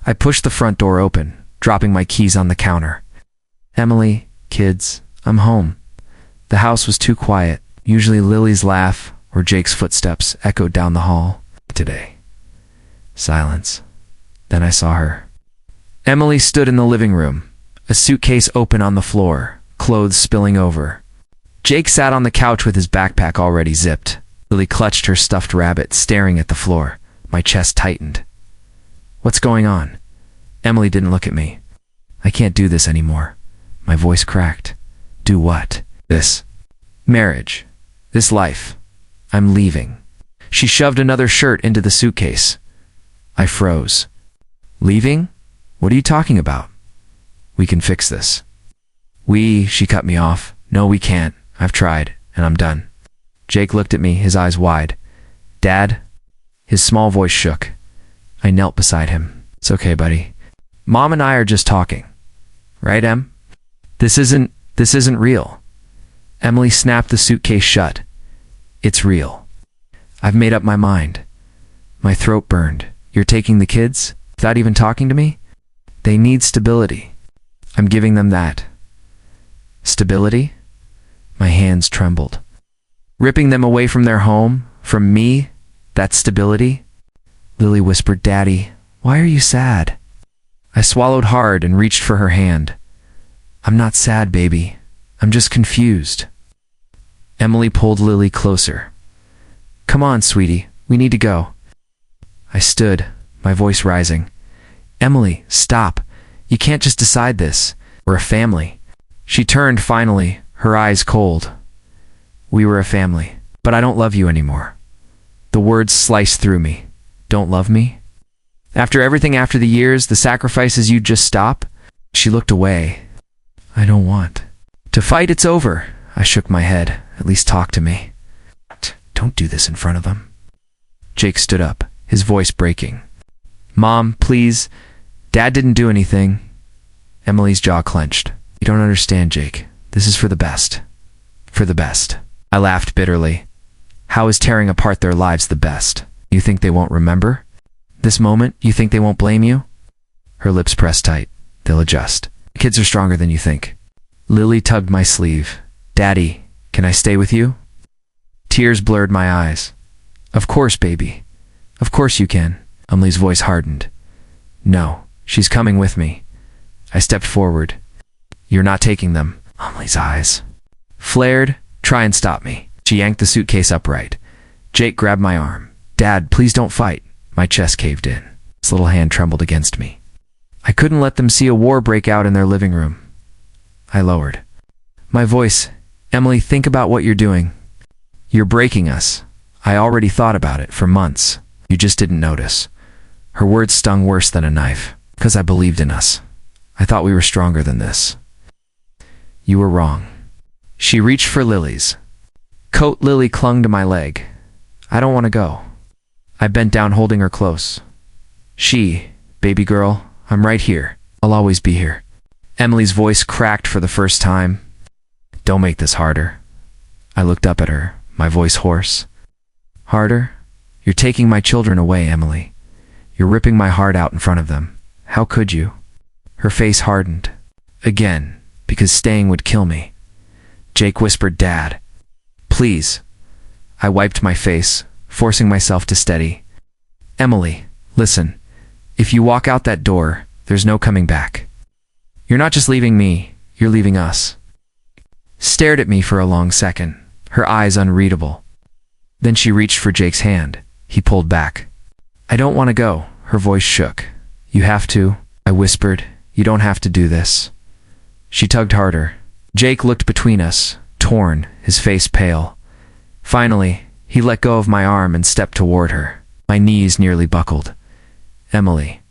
I pushed the front door open, dropping my keys on the counter. Emily, kids, I'm home. The house was too quiet. Usually Lily's laugh or Jake's footsteps echoed down the hall. Today, silence. Then I saw her. Emily stood in the living room, a suitcase open on the floor, clothes spilling over. Jake sat on the couch with his backpack already zipped. Lily clutched her stuffed rabbit, staring at the floor. My chest tightened. What's going on? Emily didn't look at me. I can't do this anymore. My voice cracked. Do what? This. Marriage. This life. I'm leaving. She shoved another shirt into the suitcase. I froze. Leaving? What are you talking about? We can fix this. She cut me off. No, we can't. I've tried, and I'm done. Jake looked at me, his eyes wide. Dad? His small voice shook. I knelt beside him. It's okay, buddy. Mom and I are just talking. Right, Em? This isn't real. Emily snapped the suitcase shut. It's real. I've made up my mind. My throat burned. You're taking the kids? Without even talking to me? They need stability. I'm giving them that. Stability? My hands trembled. Ripping them away from their home, from me, that's stability? Lily whispered, Daddy, why are you sad? I swallowed hard and reached for her hand. I'm not sad, baby. I'm just confused. Emily pulled Lily closer. Come on, sweetie. We need to go. I stood, my voice rising. Emily, stop. You can't just decide this. We're a family. She turned finally, her eyes cold. We were a family, but I don't love you anymore. The words sliced through me. Don't love me? After everything, after the years, the sacrifices, you'd just stop? She looked away. I don't want to fight. It's over. I shook my head. At least talk to me. Don't do this in front of them. Jake stood up, his voice breaking. Mom, please. Dad didn't do anything. Emily's jaw clenched. You don't understand, Jake. This is for the best. For the best. I laughed bitterly. How is tearing apart their lives the best? You think they won't remember? This moment, you think they won't blame you? Her lips pressed tight. They'll adjust. The kids are stronger than you think. Lily tugged my sleeve. Daddy, can I stay with you? Tears blurred my eyes. Of course, baby. Of course you can. Emily's voice hardened. No, she's coming with me. I stepped forward. You're not taking them. Emily's eyes flared. Try and stop me. She yanked the suitcase upright. Jake grabbed my arm. Dad, please don't fight. My chest caved in. His little hand trembled against me. I couldn't let them see a war break out in their living room. I lowered my voice. Emily, think about what you're doing. You're breaking us. I already thought about it for months. You just didn't notice. Her words stung worse than a knife. Because I believed in us. I thought we were stronger than this. You were wrong. She reached for Lily's coat. Lily clung to my leg. I don't want to go. I bent down, holding her close. Baby girl, I'm right here. I'll always be here. Emily's voice cracked for the first time. Don't make this harder. I looked up at her, my voice hoarse. Harder? You're taking my children away, Emily. You're ripping my heart out in front of them. How could you? Her face hardened. Again, because staying would kill me. Jake whispered, Dad, please. I wiped my face, forcing myself to steady. Emily, listen. If you walk out that door, there's no coming back. You're not just leaving me, you're leaving us. Stared at me for a long second, her eyes unreadable. Then she reached for Jake's hand. He pulled back. I don't want to go. Her voice shook. You have to, I whispered. You don't have to do this. She tugged harder. Jake looked between us, torn, his face pale. Finally, he let go of my arm and stepped toward her. My knees nearly buckled. Emily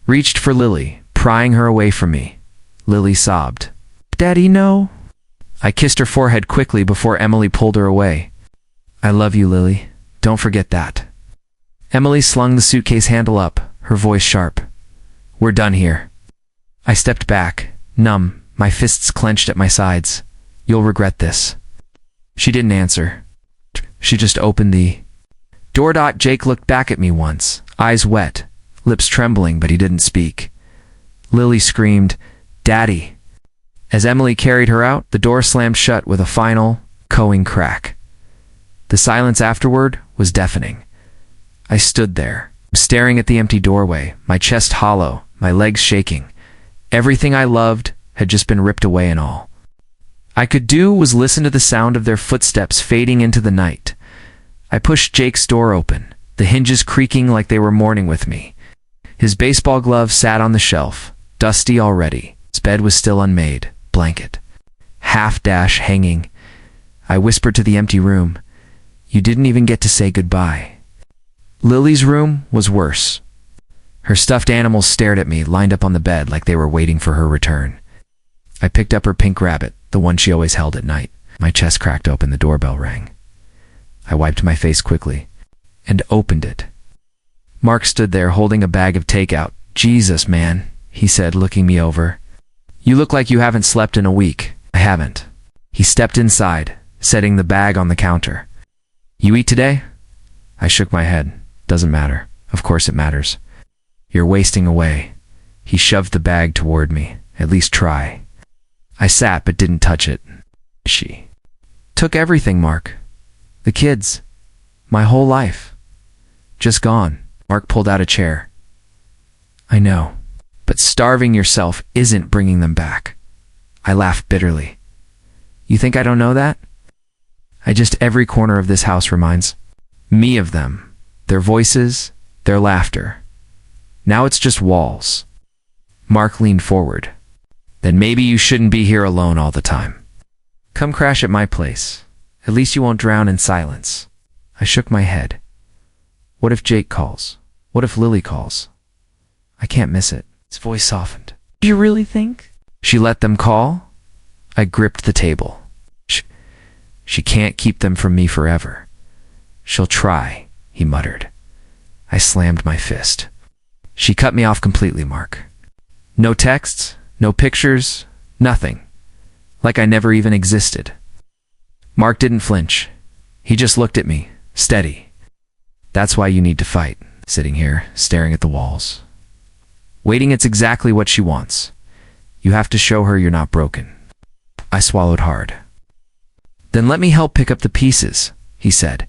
reached for Lily, prying her away from me. Lily sobbed. Daddy, no. I kissed her forehead quickly before Emily pulled her away. I love you, Lily. Don't forget that. Emily slung the suitcase handle up, her voice sharp. We're done here. I stepped back, numb, my fists clenched at my sides. You'll regret this. She didn't answer. She just opened the door. Jake looked back at me once, eyes wet. lips trembling, but he didn't speak. Lily screamed, "Daddy!" As Emily carried her out, the door slammed shut with a final, cooing crack. The silence afterward was deafening. I stood there, staring at the empty doorway, my chest hollow, my legs shaking. Everything I loved had just been ripped away and all I could do was listen to the sound of their footsteps fading into the night. I pushed Jake's door open, the hinges creaking like they were mourning with me. His baseball glove sat on the shelf, dusty already. His bed was still unmade, blanket half-dash hanging. I whispered to the empty room, "You didn't even get to say goodbye." Lily's room was worse. Her stuffed animals stared at me, lined up on the bed like they were waiting for her return. I picked up her pink rabbit, the one she always held at night. My chest cracked open, the doorbell rang. I wiped my face quickly and opened it. Mark stood there holding a bag of takeout. "Jesus, man," he said, looking me over. "You look like you haven't slept in a week." I haven't. He stepped inside, setting the bag on the counter. "You eat today?" I shook my head. "Doesn't matter." "Of course it matters. You're wasting away." He shoved the bag toward me. "At least try." I sat but didn't touch it. She took everything, Mark. The kids. My whole life. Just gone. Mark pulled out a chair. "I know, but starving yourself isn't bringing them back." I laughed bitterly. "You think I don't know that? Every corner of this house reminds me of them. Their voices, their laughter. Now it's just walls." Mark leaned forward. "Then maybe you shouldn't be here alone all the time. Come crash at my place. At least you won't drown in silence." I shook my head. What if Jake calls? What if Lily calls? I can't miss it. His voice softened. "Do you really think she let them call?" I gripped the table. She can't keep them from me forever." "She'll try," he muttered. I slammed my fist. "She cut me off completely, Mark. No texts, no pictures, nothing. Like I never even existed." Mark didn't flinch. He just looked at me, steady. "That's why you need to fight." Sitting here, staring at the walls. "Waiting, it's exactly what she wants. You have to show her you're not broken." I swallowed hard. "Then let me help pick up the pieces," he said.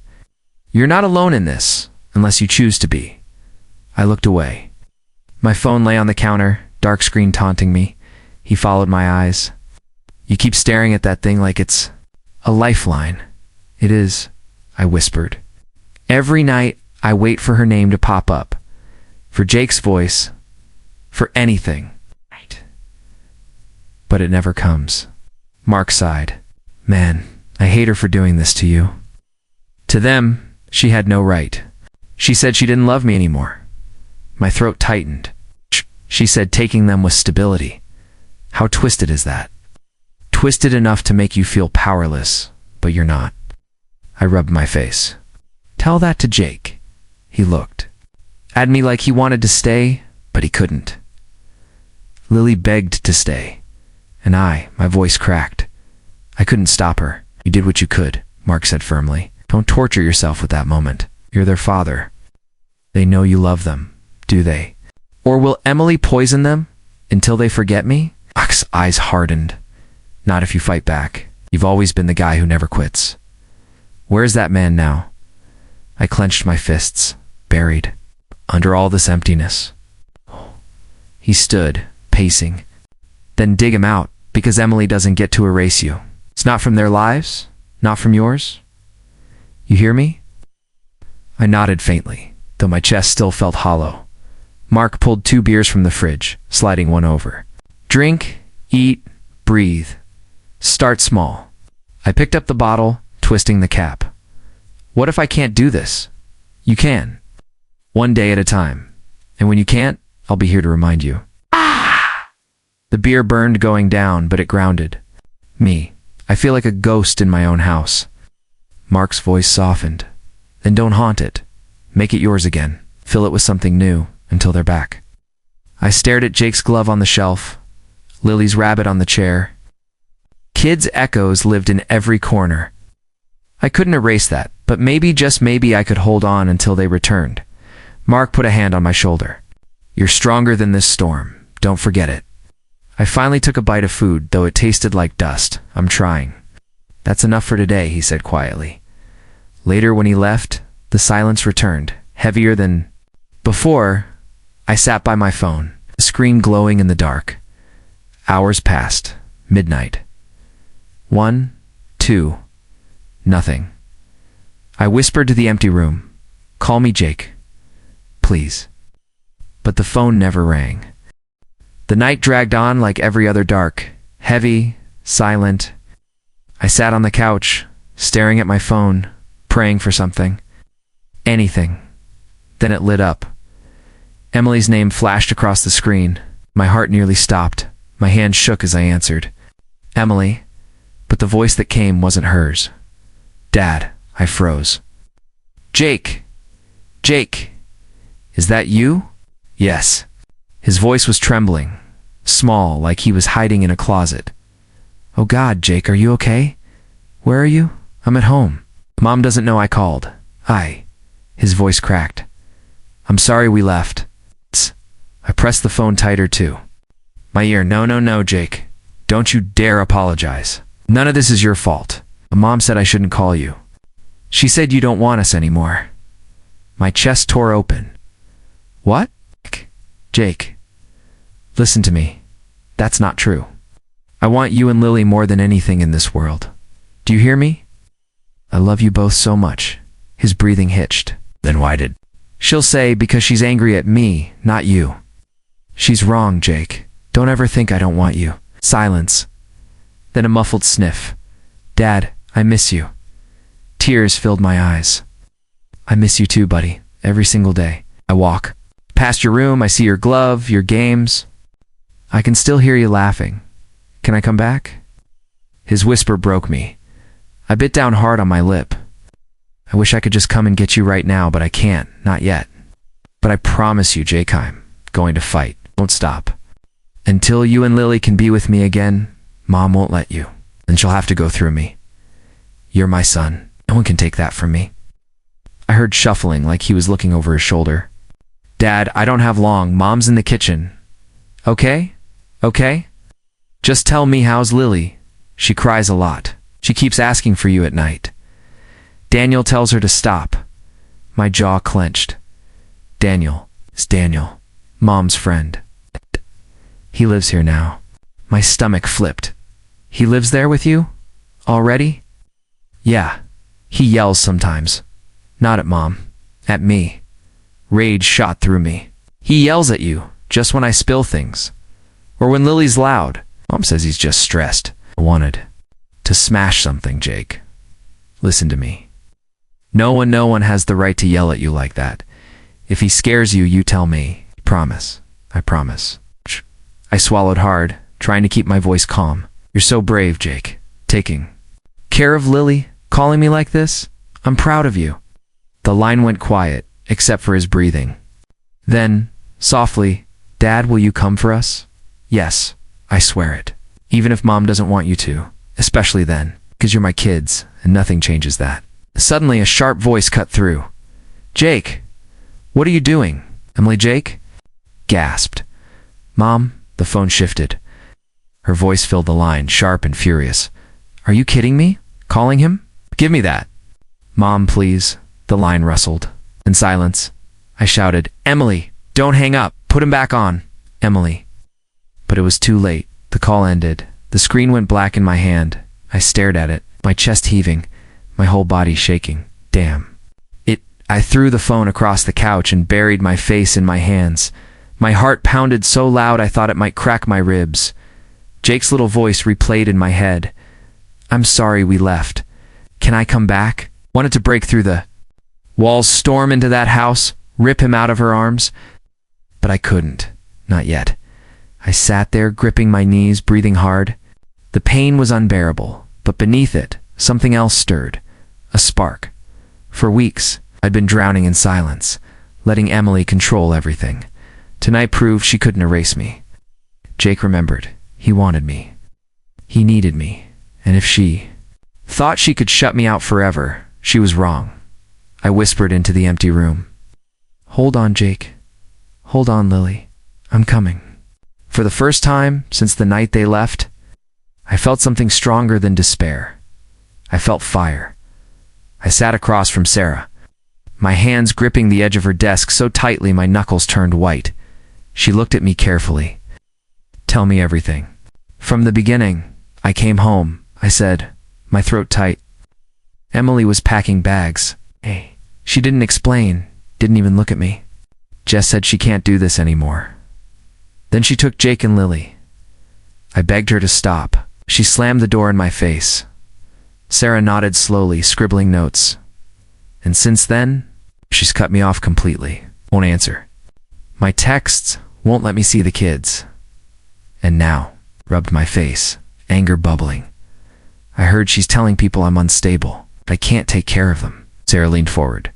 "You're not alone in this, unless you choose to be." I looked away. My phone lay on the counter, dark screen taunting me. He followed my eyes. "You keep staring at that thing like it's a lifeline." "It is," I whispered. "Every night I wait for her name to pop up. For Jake's voice. For anything. But it never comes." Mark sighed. "Man, I hate her for doing this to you." To them, she had no right. She said she didn't love me anymore. My throat tightened. She said taking them was stability. How twisted is that? Twisted enough to make you feel powerless, but you're not. I rubbed my face. "Tell that to Jake." He looked at me like he wanted to stay, but he couldn't. Lily begged to stay, and my voice cracked. I couldn't stop her. "You did what you could," Mark said firmly. "Don't torture yourself with that moment. You're their father. They know you love them, do they? Or will Emily poison them until they forget me?" Mark's eyes hardened. "Not if you fight back. You've always been the guy who never quits." "Where's that man now?" I clenched my fists, buried under all this emptiness. He stood, pacing. "Then dig him out, because Emily doesn't get to erase you. It's not from their lives, not from yours. You hear me?" I nodded faintly, though my chest still felt hollow. Mark pulled 2 beers from the fridge, sliding one over. "Drink, eat, breathe. Start small." I picked up the bottle, twisting the cap. "What if I can't do this?" "You can. One day at a time. And when you can't, I'll be here to remind you." The beer burned going down, but it grounded me. I feel like a ghost in my own house. Mark's voice softened. "Then don't haunt it. Make it yours again. Fill it with something new until they're back." I stared at Jake's glove on the shelf, Lily's rabbit on the chair. Kids' echoes lived in every corner. I couldn't erase that, but maybe, just maybe, I could hold on until they returned. Mark put a hand on my shoulder. You're stronger than this storm. Don't forget it. I finally took a bite of food, though it tasted like dust. I'm trying. That's enough for today, he said quietly. Later, when he left, the silence returned, heavier than before. I sat by my phone, the screen glowing in the dark. Hours passed. Midnight. 1, 2, nothing. I whispered to the empty room, "Call me Jake, please." But the phone never rang. The night dragged on like every other dark, heavy, silent. I sat on the couch, staring at my phone, praying for something. Anything. Then it lit up. Emily's name flashed across the screen. My heart nearly stopped. My hand shook as I answered. Emily. But the voice that came wasn't hers. Dad. I froze. Jake. Jake. Is that you? Yes. His voice was trembling, small, like he was hiding in a closet. Oh God, Jake, are you okay? Where are you? I'm at home. Mom doesn't know I called. His voice cracked. I'm sorry we left. Tss. I pressed the phone tighter too. My ear, no, Jake. Don't you dare apologize. None of this is your fault. Mom said I shouldn't call you. She said you don't want us anymore. My chest tore open. What? Jake, listen to me. That's not true. I want you and Lily more than anything in this world. Do you hear me? I love you both so much. His breathing hitched. Then why did? She'll say because she's angry at me, not you. She's wrong, Jake. Don't ever think I don't want you. Silence. Then a muffled sniff. Dad, I miss you. Tears filled my eyes. I miss you too, buddy. Every single day. I walk past your room, I see your glove, your games. I can still hear you laughing. Can I come back? His whisper broke me. I bit down hard on my lip. I wish I could just come and get you right now, but I can't. Not yet. But I promise you, Jake, I'm going to fight. Won't stop. Until you and Lily can be with me again, Mom won't let you. Then she'll have to go through me. You're my son. No one can take that from me. I heard shuffling like he was looking over his shoulder. Dad, I don't have long. Mom's in the kitchen. Okay? Okay? Just tell me how's Lily. She cries a lot. She keeps asking for you at night. Daniel tells her to stop. My jaw clenched. Daniel is Daniel, Mom's friend. He lives here now. My stomach flipped. He lives there with you? Already? Yeah. He yells sometimes. Not at Mom. At me. Rage shot through me. He yells at you, just when I spill things. Or when Lily's loud. Mom says he's just stressed. I wanted to smash something, Jake. Listen to me. No one has the right to yell at you like that. If he scares you, you tell me. Promise. I promise. I swallowed hard, trying to keep my voice calm. You're so brave, Jake. Taking care of Lily, calling me like this. I'm proud of you. The line went quiet, except for his breathing. Then, softly, Dad, will you come for us? Yes, I swear it. Even if Mom doesn't want you to. Especially then, because you're my kids, and nothing changes that. Suddenly, a sharp voice cut through. Jake, what are you doing? Emily, Jake? Gasped. Mom, the phone shifted. Her voice filled the line, sharp and furious. Are you kidding me? Calling him? Give me that. Mom, please. The line rustled. In silence, I shouted, Emily, don't hang up. Put him back on. Emily. But it was too late. The call ended. The screen went black in my hand. I stared at it, my chest heaving, my whole body shaking. Damn. I threw the phone across the couch and buried my face in my hands. My heart pounded so loud I thought it might crack my ribs. Jake's little voice replayed in my head. I'm sorry we left. Can I come back? Wanted to break through the walls, storm into that house, rip him out of her arms. But I couldn't. Not yet. I sat there, gripping my knees, breathing hard. The pain was unbearable, but beneath it, something else stirred. A spark. For weeks, I'd been drowning in silence, letting Emily control everything. Tonight proved she couldn't erase me. Jake remembered. He wanted me. He needed me. And if she thought she could shut me out forever, she was wrong. I whispered into the empty room. Hold on, Jake. Hold on, Lily. I'm coming. For the first time since the night they left, I felt something stronger than despair. I felt fire. I sat across from Sarah, my hands gripping the edge of her desk so tightly my knuckles turned white. She looked at me carefully. Tell me everything. From the beginning, I came home, I said, my throat tight. Emily was packing bags. Hey. She didn't explain, didn't even look at me. Jess said she can't do this anymore. Then she took Jake and Lily. I begged her to stop. She slammed the door in my face. Sarah nodded slowly, scribbling notes. And since then, she's cut me off completely. Won't answer. My texts won't let me see the kids. And now, rubbed my face, anger bubbling. I heard she's telling people I'm unstable. I can't take care of them. Sarah leaned forward.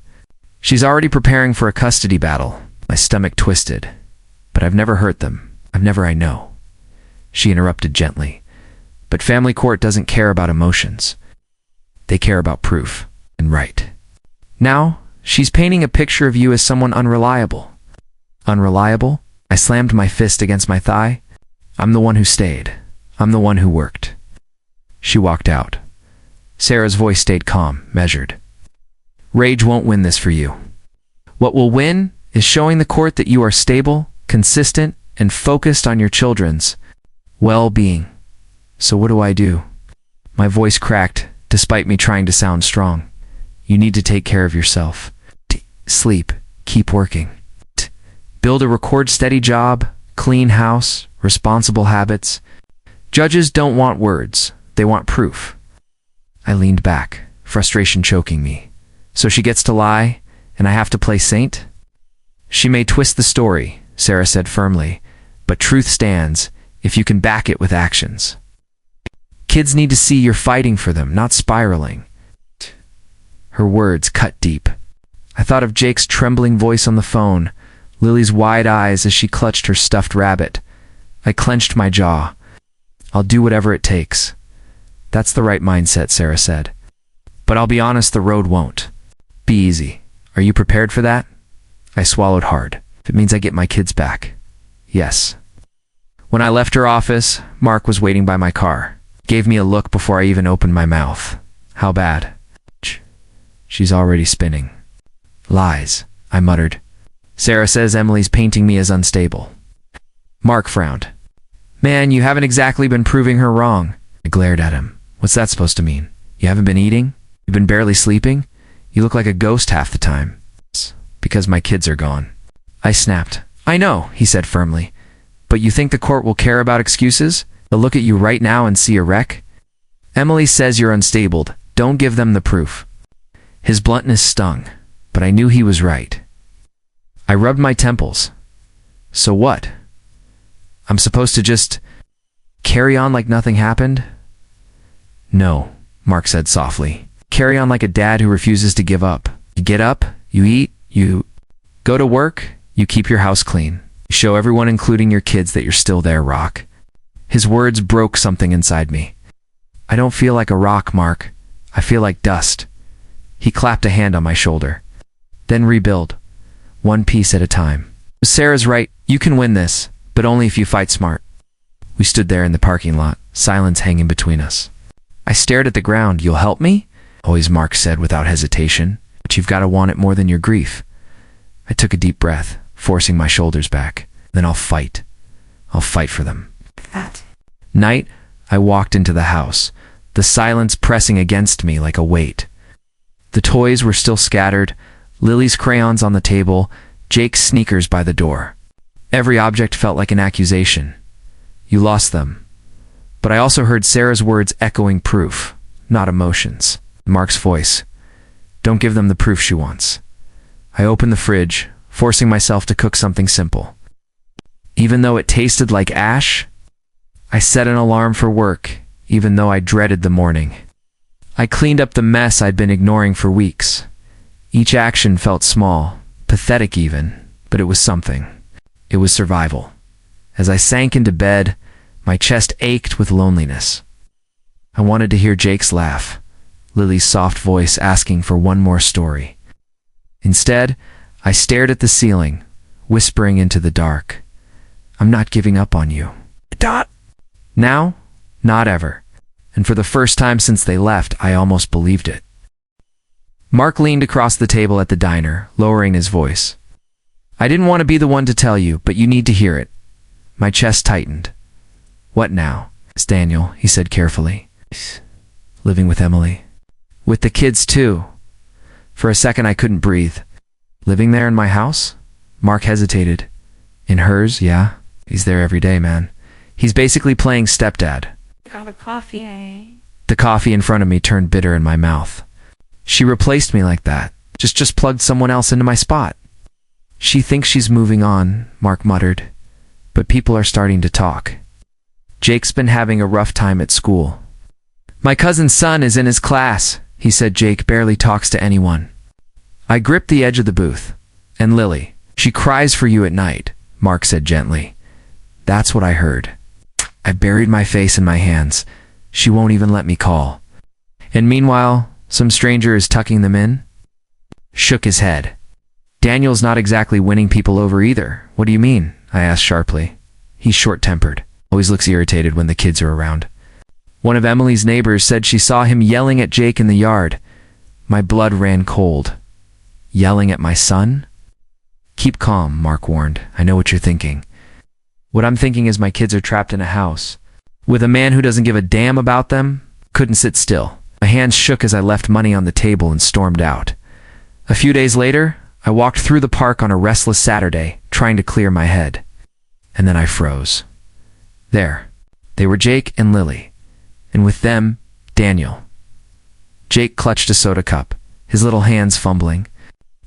She's already preparing for a custody battle. My stomach twisted. But I've never hurt them. I know. She interrupted gently. But family court doesn't care about emotions. They care about proof and right. Now, she's painting a picture of you as someone unreliable. Unreliable? I slammed my fist against my thigh. I'm the one who stayed. I'm the one who worked. She walked out. Sarah's voice stayed calm, measured. Rage won't win this for you. What will win is showing the court that you are stable, consistent, and focused on your children's well-being. So what do I do? My voice cracked, despite me trying to sound strong. You need to take care of yourself. Sleep. Keep working. Build a record-steady job, clean house, responsible habits. Judges don't want words. They want proof. I leaned back, frustration choking me. So she gets to lie, and I have to play saint? She may twist the story, Sarah said firmly, but truth stands if you can back it with actions. Kids need to see you're fighting for them, not spiraling. Her words cut deep. I thought of Jake's trembling voice on the phone, Lily's wide eyes as she clutched her stuffed rabbit. I clenched my jaw. I'll do whatever it takes. That's the right mindset, Sarah said. But I'll be honest, the road won't. Be easy. Are you prepared for that? I swallowed hard. If it means I get my kids back. Yes. When I left her office, Mark was waiting by my car. Gave me a look before I even opened my mouth. How bad? She's already spinning. Lies, I muttered. Sarah says Emily's painting me as unstable. Mark frowned. Man, you haven't exactly been proving her wrong. I glared at him. What's that supposed to mean? You haven't been eating? You've been barely sleeping? You look like a ghost half the time. It's because my kids are gone. I snapped. I know, he said firmly. But you think the court will care about excuses? They'll look at you right now and see a wreck? Emily says you're unstable. Don't give them the proof. His bluntness stung, but I knew he was right. I rubbed my temples. So what? I'm supposed to just carry on like nothing happened? No, Mark said softly. Carry on like a dad who refuses to give up. You get up, you eat, you go to work, you keep your house clean. You show everyone, including your kids, that you're still there, Rock. His words broke something inside me. I don't feel like a rock, Mark. I feel like dust. He clapped a hand on my shoulder. Then rebuild. One piece at a time. Sarah's right. You can win this, but only if you fight smart. We stood there in the parking lot, silence hanging between us. I stared at the ground. You'll help me? Always, Mark said without hesitation. But you've got to want it more than your grief. I took a deep breath, forcing my shoulders back. Then I'll fight. I'll fight for them. That night, I walked into the house, the silence pressing against me like a weight. The toys were still scattered, Lily's crayons on the table, Jake's sneakers by the door. Every object felt like an accusation. You lost them. But I also heard Sarah's words echoing proof, not emotions. Mark's voice. Don't give them the proof she wants. I opened the fridge, forcing myself to cook something simple. Even though it tasted like ash, I set an alarm for work, even though I dreaded the morning. I cleaned up the mess I'd been ignoring for weeks. Each action felt small, pathetic even, but it was something. It was survival. As I sank into bed, my chest ached with loneliness. I wanted to hear Jake's laugh, Lily's soft voice asking for one more story. Instead, I stared at the ceiling, whispering into the dark. I'm not giving up on you. Now? Not ever. And for the first time since they left, I almost believed it. Mark leaned across the table at the diner, lowering his voice. I didn't want to be the one to tell you, but you need to hear it. My chest tightened. What now? It's Daniel, he said carefully. Living with Emily. With the kids too. For a second I couldn't breathe. Living there in my house? Mark hesitated. In hers, yeah. He's there every day, man. He's basically playing stepdad. Got a coffee, eh? The coffee in front of me turned bitter in my mouth. She replaced me like that. Just plugged someone else into my spot. She thinks she's moving on, Mark muttered. But people are starting to talk. Jake's been having a rough time at school. My cousin's son is in his class, he said. Jake barely talks to anyone. I gripped the edge of the booth. And Lily, she cries for you at night, Mark said gently. That's what I heard. I buried my face in my hands. She won't even let me call. And meanwhile, some stranger is tucking them in? Shook his head. Daniel's not exactly winning people over either. What do you mean? I asked sharply. He's short-tempered. Always looks irritated when the kids are around. One of Emily's neighbors said she saw him yelling at Jake in the yard. My blood ran cold. Yelling at my son? Keep calm, Mark warned. I know what you're thinking. What I'm thinking is my kids are trapped in a house. With a man who doesn't give a damn about them, couldn't sit still. My hands shook as I left money on the table and stormed out. A few days later, I walked through the park on a restless Saturday, trying to clear my head. And then I froze. There. They were Jake and Lily. And with them, Daniel. Jake clutched a soda cup, his little hands fumbling.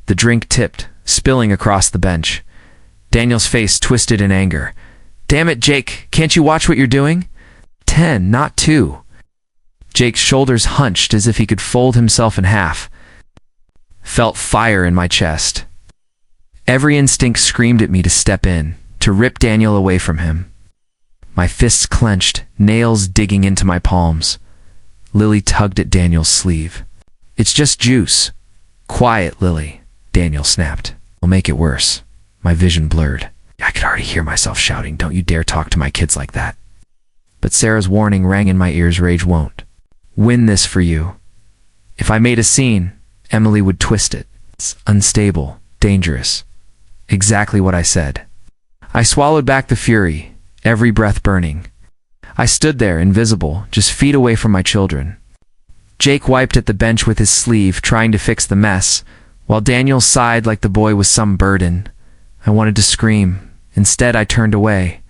The drink tipped, spilling across the bench. Daniel's face twisted in anger. Damn it, Jake, can't you watch what you're doing? 10, not 2. Jake's shoulders hunched as if he could fold himself in half. Felt fire in my chest. Every instinct screamed at me to step in, to rip Daniel away from him. My fists clenched, nails digging into my palms. Lily tugged at Daniel's sleeve. It's just juice. Quiet, Lily, Daniel snapped. I'll make it worse. My vision blurred. I could already hear myself shouting, don't you dare talk to my kids like that. But Sarah's warning rang in my ears. Rage won't win this for you. If I made a scene, Emily would twist it. It's unstable, dangerous. Exactly what I said. I swallowed back the fury, every breath burning. I stood there, invisible, just feet away from my children. Jake wiped at the bench with his sleeve, trying to fix the mess, while Daniel sighed like the boy was some burden. I wanted to scream. Instead, I turned away.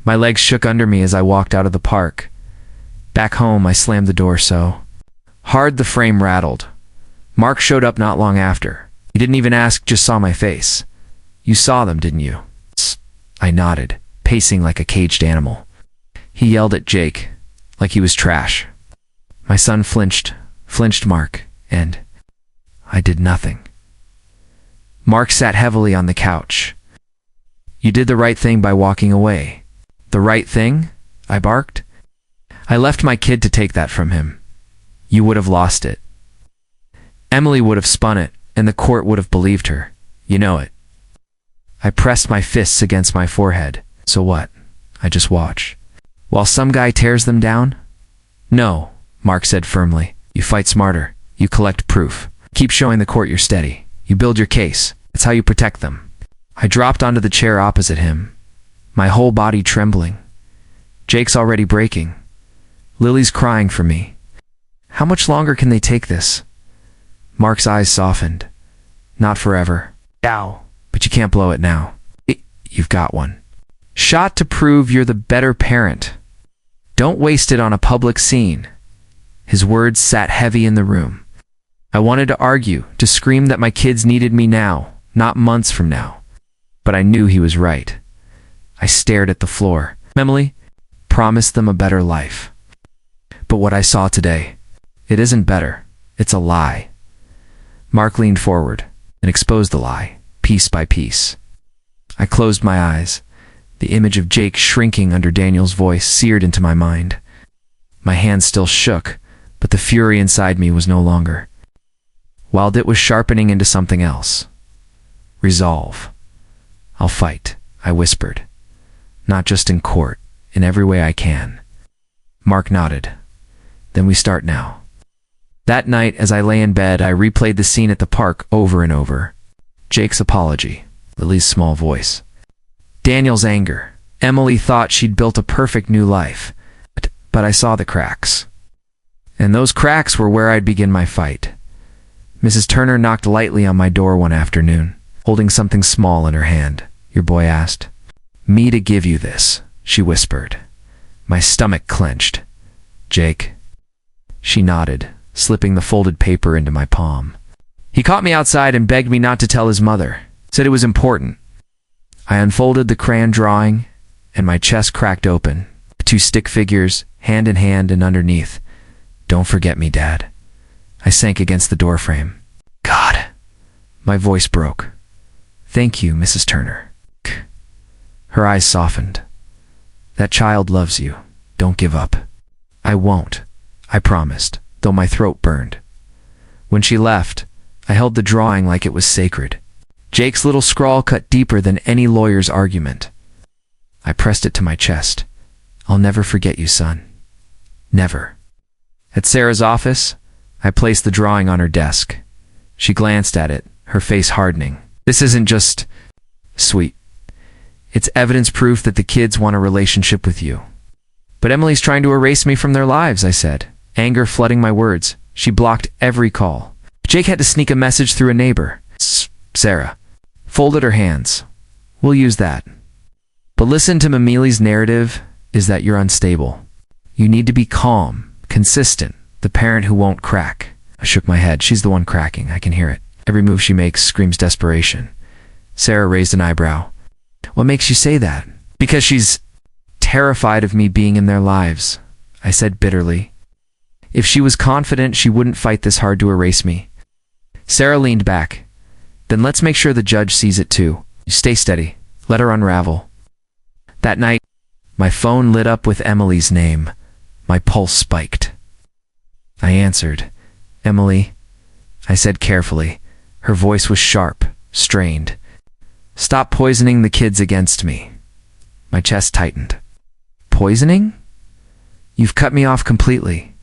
My legs shook under me as I walked out of the park. Back home, I slammed the door so hard the frame rattled. Mark showed up not long after. He didn't even ask, just saw my face. You saw them, didn't you? I nodded, pacing like a caged animal. He yelled at Jake, like he was trash. My son flinched, Mark, and I did nothing. Mark sat heavily on the couch. You did the right thing by walking away. The right thing? I barked. I left my kid to take that from him. You would have lost it. Emily would have spun it, and the court would have believed her. You know it. I pressed my fists against my forehead. So what? I just watch. While some guy tears them down? No, Mark said firmly. You fight smarter. You collect proof. Keep showing the court you're steady. You build your case. That's how you protect them. I dropped onto the chair opposite him, my whole body trembling. Jake's already breaking. Lily's crying for me. How much longer can they take this? Mark's eyes softened. Not forever. Ow. But you can't blow it now. You've got one. Shot to prove you're the better parent. Don't waste it on a public scene. His words sat heavy in the room. I wanted to argue, to scream that my kids needed me now, not months from now. But I knew he was right. I stared at the floor. Emily, promised them a better life. But what I saw today, it isn't better. It's a lie. Mark leaned forward and exposed the lie, piece by piece. I closed my eyes. The image of Jake shrinking under Daniel's voice seared into my mind. My hands still shook, but the fury inside me was no longer. While it was sharpening into something else. Resolve. I'll fight, I whispered. Not just in court, in every way I can. Mark nodded. Then we start now. That night, as I lay in bed, I replayed the scene at the park over and over. Jake's apology, Lily's small voice, Daniel's anger. Emily thought she'd built a perfect new life, but I saw the cracks. And those cracks were where I'd begin my fight. Mrs. Turner knocked lightly on my door one afternoon, holding something small in her hand. Your boy asked. Me to give you this, she whispered. My stomach clenched. Jake. She nodded, slipping the folded paper into my palm. He caught me outside and begged me not to tell his mother. Said it was important. I unfolded the crayon drawing, and my chest cracked open. 2 stick figures, hand in hand and underneath. Don't forget me, Dad. I sank against the doorframe. God. My voice broke. Thank you, Mrs. Turner. Her eyes softened. That child loves you. Don't give up. I won't, I promised, though my throat burned. When she left, I held the drawing like it was sacred. Jake's little scrawl cut deeper than any lawyer's argument. I pressed it to my chest. I'll never forget you, son. Never. At Sarah's office, I placed the drawing on her desk. She glanced at it, her face hardening. This isn't just sweet. It's evidence proof that the kids want a relationship with you. But Emily's trying to erase me from their lives, I said, anger flooding my words. She blocked every call. Jake had to sneak a message through a neighbor. Sarah folded her hands. We'll use that. But listen to Mamili's narrative is that you're unstable. You need to be calm, consistent, the parent who won't crack. I shook my head. She's the one cracking. I can hear it. Every move she makes screams desperation. Sarah raised an eyebrow. What makes you say that? Because she's terrified of me being in their lives, I said bitterly. If she was confident, she wouldn't fight this hard to erase me. Sarah leaned back. Then let's make sure the judge sees it too. Stay steady. Let her unravel. That night, my phone lit up with Emily's name. My pulse spiked. I answered. Emily, I said carefully. Her voice was sharp, strained. Stop poisoning the kids against me. My chest tightened. Poisoning? You've cut me off completely.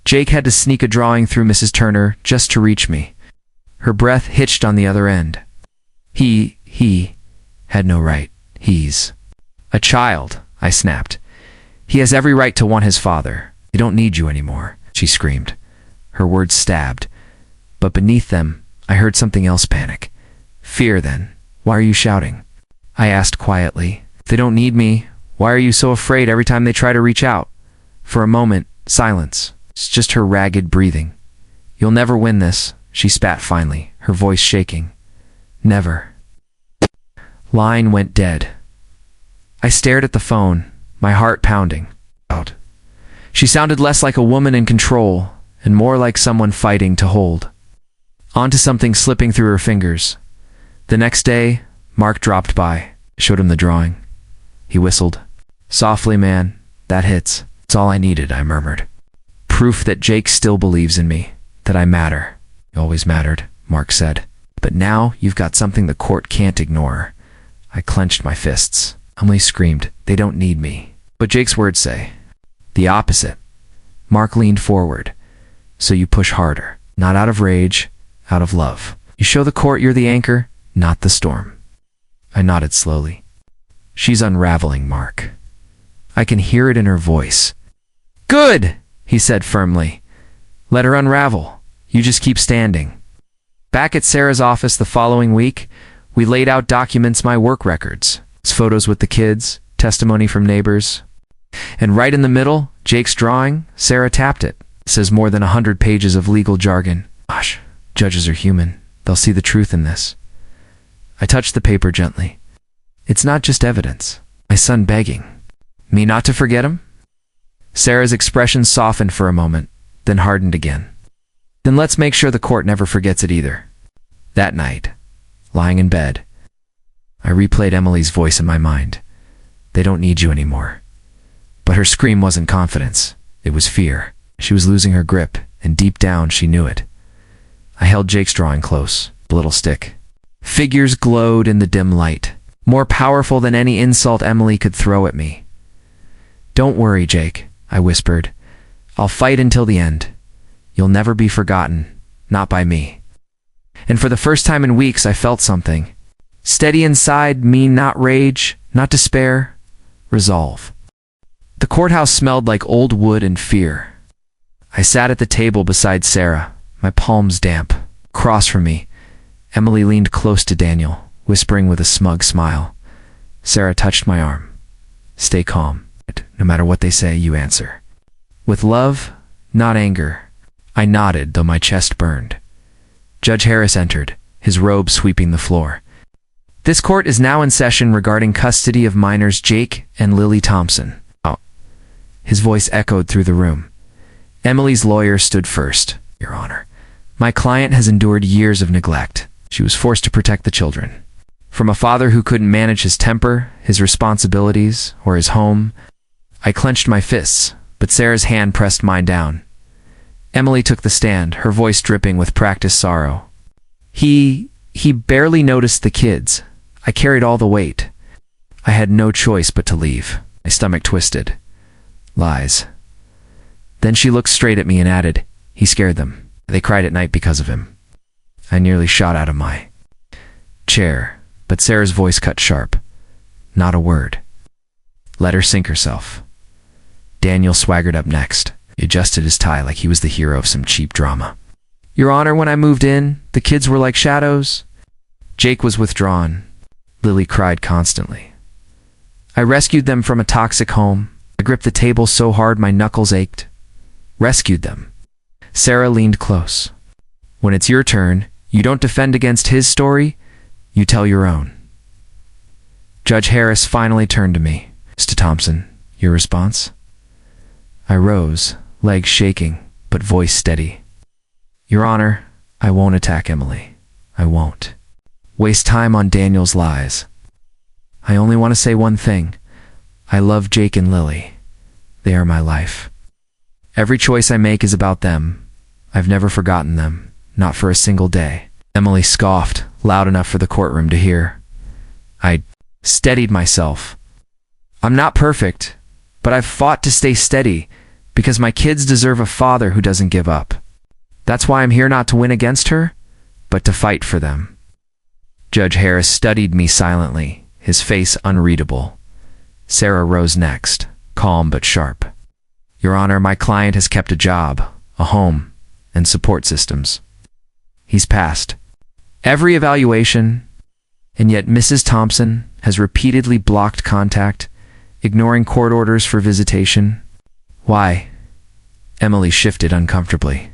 Jake had to sneak a drawing through Mrs. Turner just to reach me. Her breath hitched on the other end. He had no right. He's a child, I snapped. He has every right to want his father. They don't need you anymore, she screamed. Her words stabbed. But beneath them, I heard something else panic. Fear, then. Why are you shouting? I asked quietly. If they don't need me, why are you so afraid every time they try to reach out? For a moment, silence. It's just her ragged breathing. You'll never win this, she spat finally, her voice shaking. Never. Line went dead. I stared at the phone, my heart pounding. Out. She sounded less like a woman in control and more like someone fighting to hold. Onto something slipping through her fingers. The next day, Mark dropped by, showed him the drawing. He whistled. Softly, man, that hits. It's all I needed, I murmured. Proof that Jake still believes in me, that I matter. You always mattered, Mark said. But now you've got something the court can't ignore. I clenched my fists. Emily screamed, they don't need me. But Jake's words say the opposite. Mark leaned forward. So you push harder, not out of rage, out of love. You show the court you're the anchor, not the storm. I nodded slowly. She's unraveling, Mark. I can hear it in her voice. Good, he said firmly. Let her unravel. You just keep standing. Back at Sarah's office the following week, we laid out documents, my work records, photos with the kids, testimony from neighbors. And right in the middle, Jake's drawing, Sarah tapped it. It says more than 100 pages of legal jargon. Gosh, judges are human. They'll see the truth in this. I touched the paper gently. It's not just evidence. My son begging. Me not to forget him? Sarah's expression softened for a moment, then hardened again. Then let's make sure the court never forgets it either. That night, lying in bed, I replayed Emily's voice in my mind. They don't need you anymore. But her scream wasn't confidence. It was fear. She was losing her grip, and deep down she knew it. I held Jake's drawing close, a little stick. Figures glowed in the dim light. more powerful than any insult Emily could throw at me. "Don't worry, Jake," I whispered. "I'll fight until the end. You'll never be forgotten, not by me." And for the first time in weeks, I felt something. Steady inside me, not rage, not despair, resolve. The courthouse smelled like old wood and fear. I sat at the table beside Sarah, my palms damp. Across from me, Emily leaned close to Daniel, whispering with a smug smile. Sarah touched my arm. "Stay calm. No matter what they say, you answer." With love, not anger. I nodded, though my chest burned. Judge Harris entered, his robe sweeping the floor. "This court is now in session regarding custody of minors Jake and Lily Thompson." Oh. His voice echoed through the room. Emily's lawyer stood first. "Your Honor, my client has endured years of neglect. She was forced to protect the children. From a father who couldn't manage his temper, his responsibilities, or his home." I clenched my fists, but Sarah's hand pressed mine down. Emily took the stand, her voice dripping with practiced sorrow. He barely noticed the kids. I carried all the weight. I had no choice but to leave." My stomach twisted. Lies. Then she looked straight at me and added, "He scared them. They cried at night because of him." I nearly shot out of my chair, but Sarah's voice cut sharp. "Not a word. Let her sink herself." Daniel swaggered up next. He adjusted his tie like he was the hero of some cheap drama. "Your Honor, when I moved in, the kids were like shadows. Jake was withdrawn. Lily cried constantly. I rescued them from a toxic home. I gripped the table so hard my knuckles ached. Rescued them." Sarah leaned close. "When it's your turn, you don't defend against his story, you tell your own." Judge Harris finally turned to me. "Mr. Thompson, your response?" I rose, legs shaking, but voice steady. "Your Honor, I won't attack Emily. I won't waste time on Daniel's lies. I only want to say one thing. I love Jake and Lily. They are my life. Every choice I make is about them. I've never forgotten them, not for a single day." Emily scoffed, loud enough for the courtroom to hear. I steadied myself. "I'm not perfect, but I've fought to stay steady because my kids deserve a father who doesn't give up. That's why I'm here, not to win against her, but to fight for them." Judge Harris studied me silently, his face unreadable. Sarah rose next, calm but sharp. "Your Honor, my client has kept a job, a home, and support systems. He's passed every evaluation, and yet Mrs. Thompson has repeatedly blocked contact, ignoring court orders for visitation." "Why?" Emily shifted uncomfortably.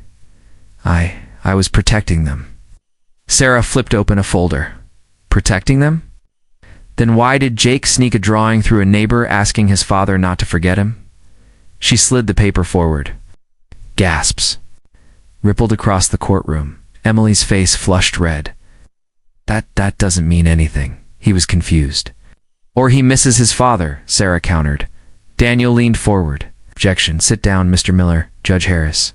I was protecting them." Sarah flipped open a folder. "Protecting them? Then why did Jake sneak a drawing through a neighbor asking his father not to forget him?" She slid the paper forward. Gasps rippled across the courtroom. Emily's face flushed red. That doesn't mean anything." He was confused. "Or he misses his father," Sarah countered. Daniel leaned forward. "Objection. Sit down, Mr. Miller," Judge Harris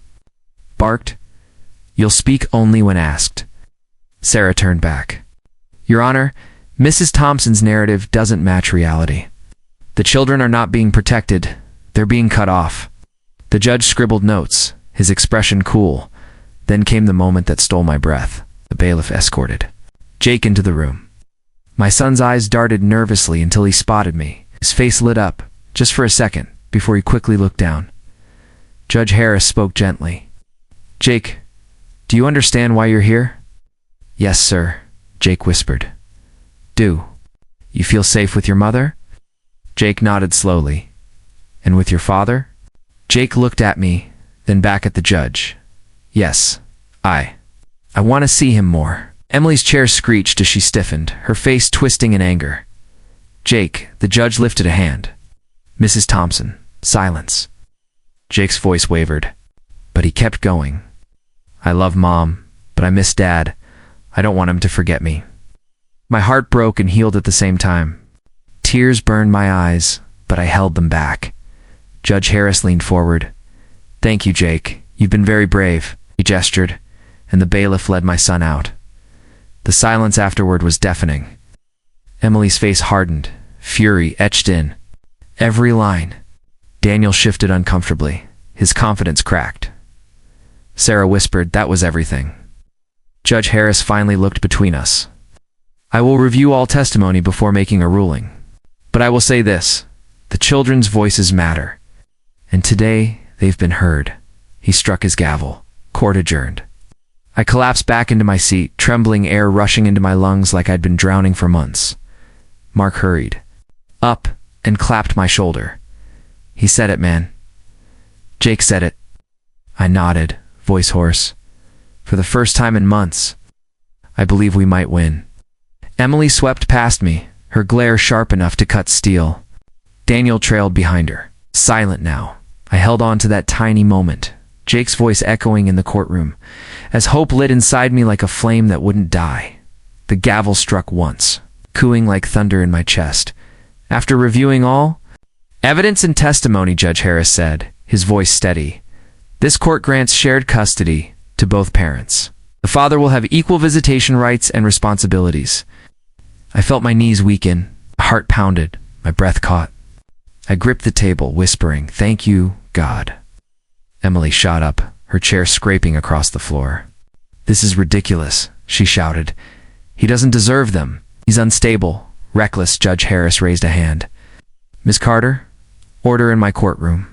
barked. "You'll speak only when asked." Sarah turned back. "Your Honor, Mrs. Thompson's narrative doesn't match reality. The children are not being protected. They're being cut off." The judge scribbled notes, his expression cool. Then came the moment that stole my breath. The bailiff escorted Jake into the room. My son's eyes darted nervously until he spotted me. His face lit up, just for a second, before he quickly looked down. Judge Harris spoke gently. "Jake, do you understand why you're here?" "Yes, sir," Jake whispered. "Do you feel safe with your mother?" Jake nodded slowly. "And with your father?" Jake looked at me, then back at the judge. "Yes, I want to see him more." Emily's chair screeched as she stiffened, her face twisting in anger. "Jake," the judge lifted a hand. "Mrs. Thompson, silence." Jake's voice wavered, but he kept going. "I love Mom, but I miss Dad. I don't want him to forget me." My heart broke and healed at the same time. Tears burned my eyes, but I held them back. Judge Harris leaned forward. "Thank you, Jake. You've been very brave," he gestured, and the bailiff led my son out. The silence afterward was deafening. Emily's face hardened, fury etched in every line. Daniel shifted uncomfortably. His confidence cracked. Sarah whispered, "That was everything." Judge Harris finally looked between us. "I will review all testimony before making a ruling. But I will say this, the children's voices matter. And today, they've been heard." He struck his gavel. Court adjourned. I collapsed back into my seat, trembling, air rushing into my lungs like I'd been drowning for months. Mark hurried up and clapped my shoulder. "He said it, man." "Jake said it." I nodded, voice hoarse. "For the first time in months, I believe we might win." Emily swept past me, her glare sharp enough to cut steel. Daniel trailed behind her, silent now. I held on to that tiny moment, Jake's voice echoing in the courtroom, as hope lit inside me like a flame that wouldn't die. The gavel struck once, cooing like thunder in my chest. "After reviewing all evidence and testimony," Judge Harris said, his voice steady, "this court grants shared custody to both parents. The father will have equal visitation rights and responsibilities." I felt my knees weaken, my heart pounded, my breath caught. I gripped the table, whispering, "Thank you, God." Emily shot up, her chair scraping across the floor. "This is ridiculous," she shouted. "He doesn't deserve them. He's unstable, reckless." Judge Harris raised a hand. "Miss Carter, order in my courtroom."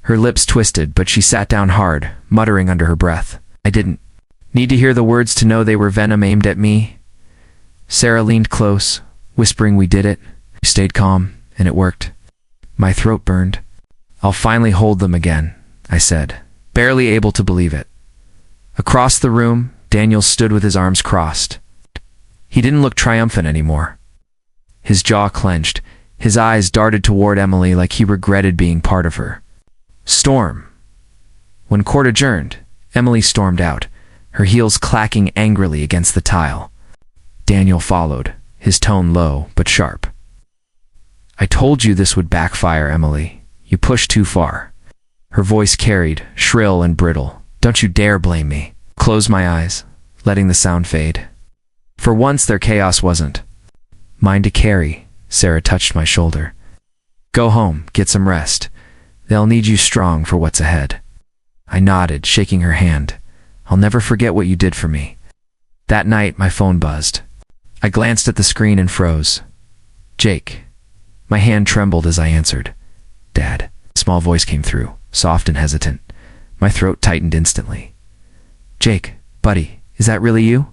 Her lips twisted, but she sat down hard, muttering under her breath. I didn't need to hear the words to know they were venom aimed at me. Sarah leaned close, whispering, "We did it." We stayed calm, and it worked. My throat burned. "I'll finally hold them again," I said, barely able to believe it. Across the room, Daniel stood with his arms crossed. He didn't look triumphant anymore. His jaw clenched, his eyes darted toward Emily like he regretted being part of her. Storm. When court adjourned, Emily stormed out, her heels clacking angrily against the tile. Daniel followed, his tone low but sharp. "I told you this would backfire, Emily. You pushed too far." Her voice carried, shrill and brittle. "Don't you dare blame me." Closed my eyes, letting the sound fade. For once their chaos wasn't mine to carry. Sarah touched my shoulder. "Go home, get some rest. They'll need you strong for what's ahead." I nodded, shaking her hand. "I'll never forget what you did for me." That night, my phone buzzed. I glanced at the screen and froze. "Jake." My hand trembled as I answered. "Dad." A small voice came through, soft and hesitant. My throat tightened instantly. "Jake, buddy, is that really you?"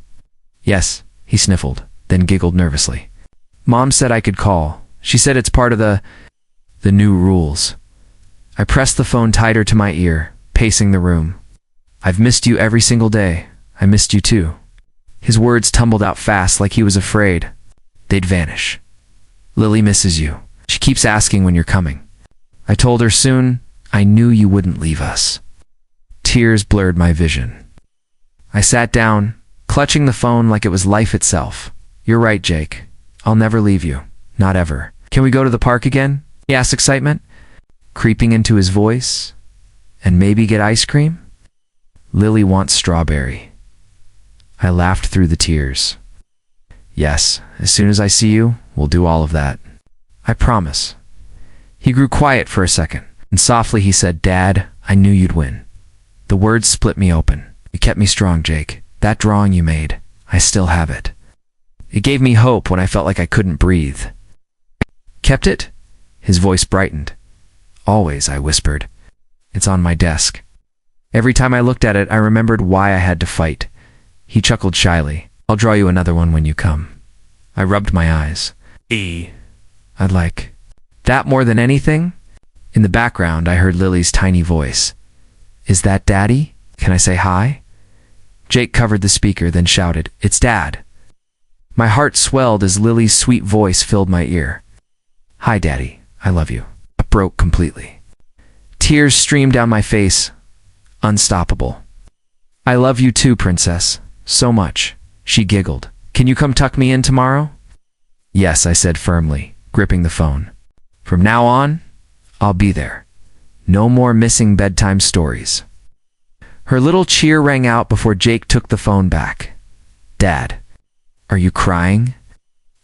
"Yes," he sniffled, then giggled nervously. "Mom said I could call. She said it's part of the new rules." I pressed the phone tighter to my ear, pacing the room. "I've missed you every single day. I missed you too." His words tumbled out fast like he was afraid they'd vanish. "Lily misses you. She keeps asking when you're coming." I told her soon. "I knew you wouldn't leave us." Tears blurred my vision. I sat down, clutching the phone like it was life itself. "You're right, Jake. I'll never leave you. Not ever. Can we go to the park again?" he asked, excitement creeping into his voice. "And maybe get ice cream?" "Lily wants strawberry." I laughed through the tears. "Yes, as soon as I see you, we'll do all of that. I promise." He grew quiet for a second, and softly he said, "Dad, I knew you'd win." The words split me open. "You kept me strong, Jake. That drawing you made, I still have it." It gave me hope when I felt like I couldn't breathe. "Kept it?" His voice brightened. "Always," I whispered. "It's on my desk." Every time I looked at it, I remembered why I had to fight. He chuckled shyly. "I'll draw you another one when you come." I rubbed my eyes. I'd like that more than anything." In the background, I heard Lily's tiny voice. "Is that Daddy? Can I say hi?" Jake covered the speaker, then shouted, "It's Dad." My heart swelled as Lily's sweet voice filled my ear. "Hi, Daddy. I love you." I broke completely. Tears streamed down my face, unstoppable. "I love you too, Princess. So much." She giggled. "Can you come tuck me in tomorrow?" "Yes," I said firmly, gripping the phone. "From now on, I'll be there. No more missing bedtime stories." Her little cheer rang out before Jake took the phone back. "Dad, are you crying?"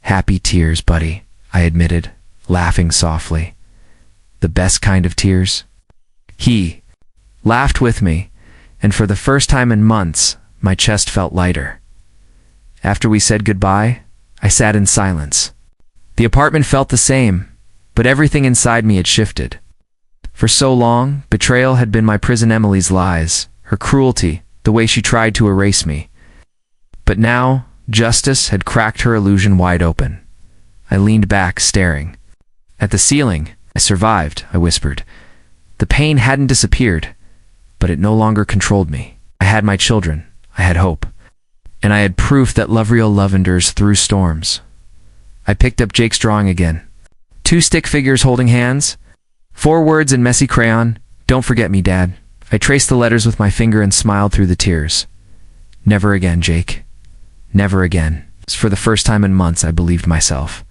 Happy tears, buddy, I admitted, laughing softly. The best kind of tears? He laughed with me, and for the first time in months, my chest felt lighter. After we said goodbye, I sat in silence. The apartment felt the same, but everything inside me had shifted. For so long, betrayal had been my prison. Emily's lies, her cruelty, the way she tried to erase me. But now, justice had cracked her illusion wide open. I leaned back, staring. At the ceiling. I survived, I whispered. The pain hadn't disappeared, but it no longer controlled me. I had my children. I had hope. And I had proof that love real love endures through storms. I picked up Jake's drawing again. 2 stick figures holding hands. 4 words in messy crayon. Don't forget me, Dad. I traced the letters with my finger and smiled through the tears. Never again, Jake. Never again. For the first time in months, I believed myself.